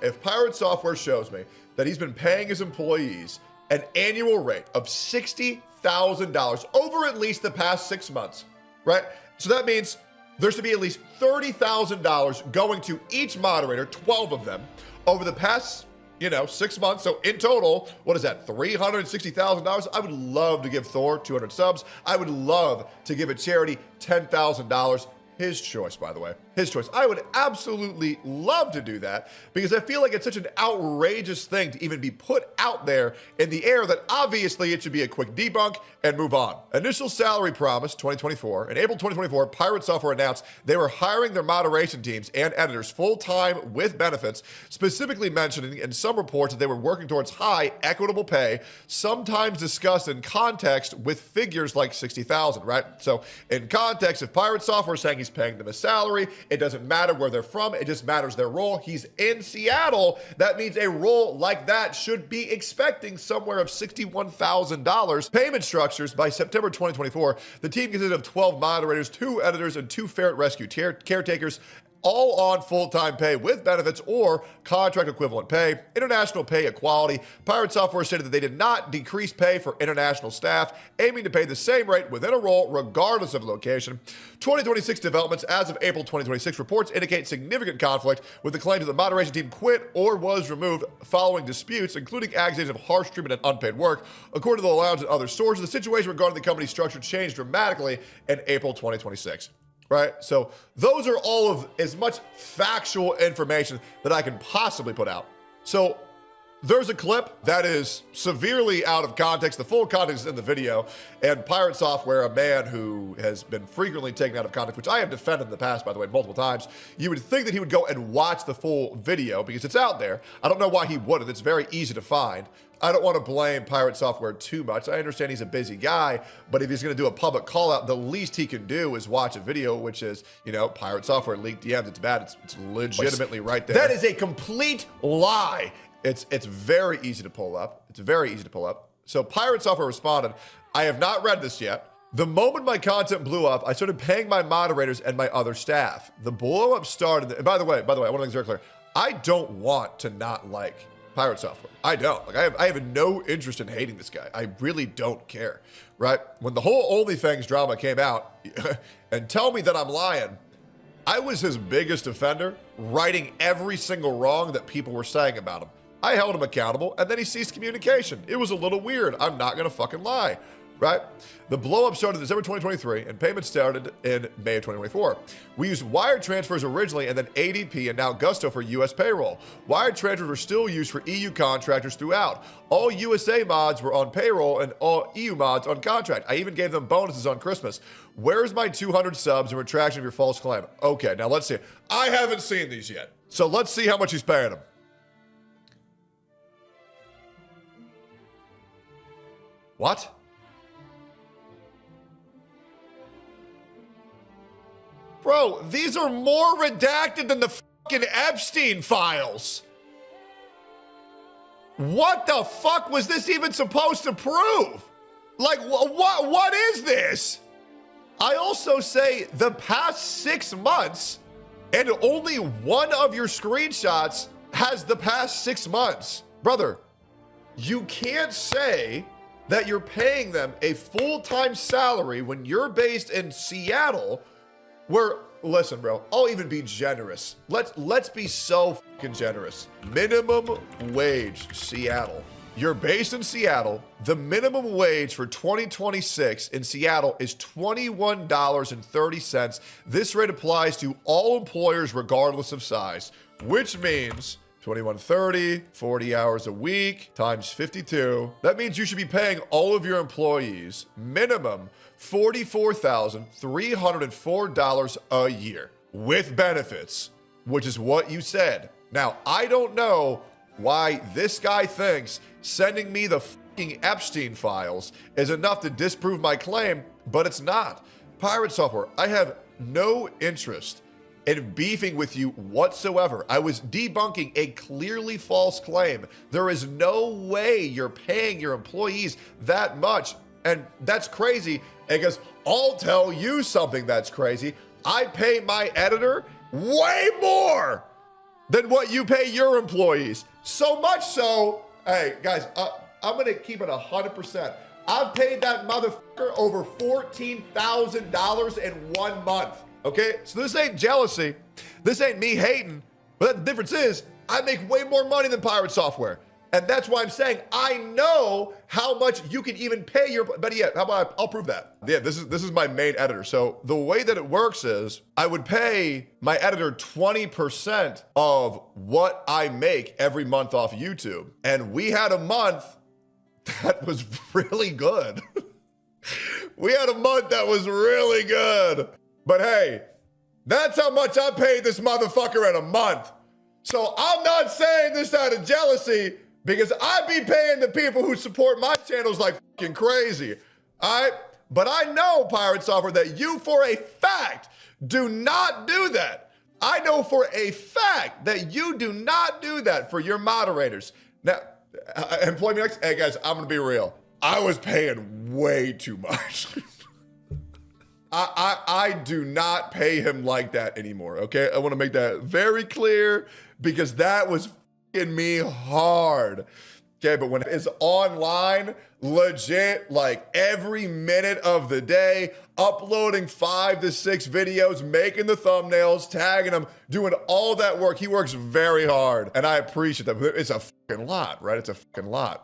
if Pirate Software shows me that he's been paying his employees an annual rate of $60,000 over at least the past 6 months, right? So that means there should be at least $30,000 going to each moderator, 12 of them, over the past 6 months. So in total, what is that? $360,000. I would love to give Thor 200 subs. I would love to give a charity $10,000. His choice, by the way. His choice. I would absolutely love to do that because I feel like it's such an outrageous thing to even be put out there in the air that obviously it should be a quick debunk and move on. Initial salary promise 2024. In April 2024, Pirate Software announced they were hiring their moderation teams and editors full-time with benefits, specifically mentioning in some reports that they were working towards high, equitable pay, sometimes discussed in context with figures like $60,000, right? So in context, if Pirate Software is saying he's paying them a salary, it doesn't matter where they're from, it just matters their role. He's in Seattle. That means a role like that should be expecting somewhere of $61,000. Payment structures by September 2024, the team consisted of 12 moderators, 2 editors, and 2 ferret rescue caretakers, all on full-time pay with benefits or contract equivalent pay, international pay equality. Pirate Software stated that they did not decrease pay for international staff, aiming to pay the same rate within a role regardless of location. 2026 developments as of April 2026 reports indicate significant conflict with the claims that the moderation team quit or was removed following disputes, including accusations of harsh treatment and unpaid work. According to the lounge and other sources, the situation regarding the company's structure changed dramatically in April 2026. Right? So those are all of as much factual information that I can possibly put out. So there's a clip that is severely out of context. The full context is in the video. And Pirate Software, a man who has been frequently taken out of context, which I have defended in the past, by the way, multiple times, you would think that he would go and watch the full video because it's out there. I don't know why he wouldn't. It's very easy to find. I don't want to blame Pirate Software too much. I understand he's a busy guy, but if he's going to do a public call out, the least he can do is watch a video, which is, Pirate Software leaked DMs. It's bad. It's legitimately right there. That is a complete lie. It's very easy to pull up. It's very easy to pull up. So Pirate Software responded, I have not read this yet. The moment my content blew up, I started paying my moderators and my other staff. The blow up started, and by the way, I want to make this very clear. I don't want to not like Pirate Software. I don't. I have no interest in hating this guy. I really don't care, right? When the whole OnlyFans drama came out, and tell me that I'm lying, I was his biggest offender, righting every single wrong that people were saying about him. I held him accountable, and then he ceased communication. It was a little weird. I'm not gonna fucking lie, right? The blow-up started in December 2023, and payments started in May of 2024. We used wire transfers originally, and then ADP, and now Gusto for US payroll. Wire transfers were still used for EU contractors throughout. All USA mods were on payroll, and all EU mods on contract. I even gave them bonuses on Christmas. Where's my 200 subs and retraction of your false claim? Okay, now let's see. I haven't seen these yet. So let's see how much he's paying them. What? Bro, these are more redacted than the fucking Epstein files. What the fuck was this even supposed to prove? Like, what is this? I also say the past 6 months, and only one of your screenshots has the past 6 months. Brother, you can't say that you're paying them a full-time salary when you're based in Seattle, where, listen, bro, I'll even be generous. Let's be so fucking generous. Minimum wage, Seattle. You're based in Seattle. The minimum wage for 2026 in Seattle is $21.30. This rate applies to all employers regardless of size, which means $21.30, 40 hours a week, times 52. That means you should be paying all of your employees minimum $44,304 a year with benefits, which is what you said. Now, I don't know why this guy thinks sending me the fucking Epstein files is enough to disprove my claim, but it's not. Pirate Software, I have no interest in beefing with you whatsoever. I was debunking a clearly false claim. There is no way you're paying your employees that much. And that's crazy. And because I'll tell you something that's crazy. I pay my editor way more than what you pay your employees. So much so, hey, guys, I'm going to keep it 100%. I've paid that motherfucker over $14,000 in 1 month, okay? So this ain't jealousy. This ain't me hating. But the difference is I make way more money than Pirate Software. And that's why I'm saying I know how much you can even pay your, better yet, how about I'll prove that. Yeah, this is my main editor. So the way that it works is I would pay my editor 20% of what I make every month off YouTube. And we had a month that was really good. We had a month that was really good. But hey, that's how much I paid this motherfucker in a month. So I'm not saying this out of jealousy, because I be paying the people who support my channels like fucking crazy. All right? But I know, Pirate Software, that you for a fact do not do that. I know for a fact that you do not do that for your moderators. Now, employ me next. Hey guys, I'm gonna be real. I was paying way too much. I do not pay him like that anymore, okay? I wanna make that very clear because that was fucking me hard. Okay, but when it's online, legit, like every minute of the day, uploading 5 to 6 videos, making the thumbnails, tagging them, doing all that work. He works very hard, and I appreciate that. It's a fucking lot, right? It's a fucking lot.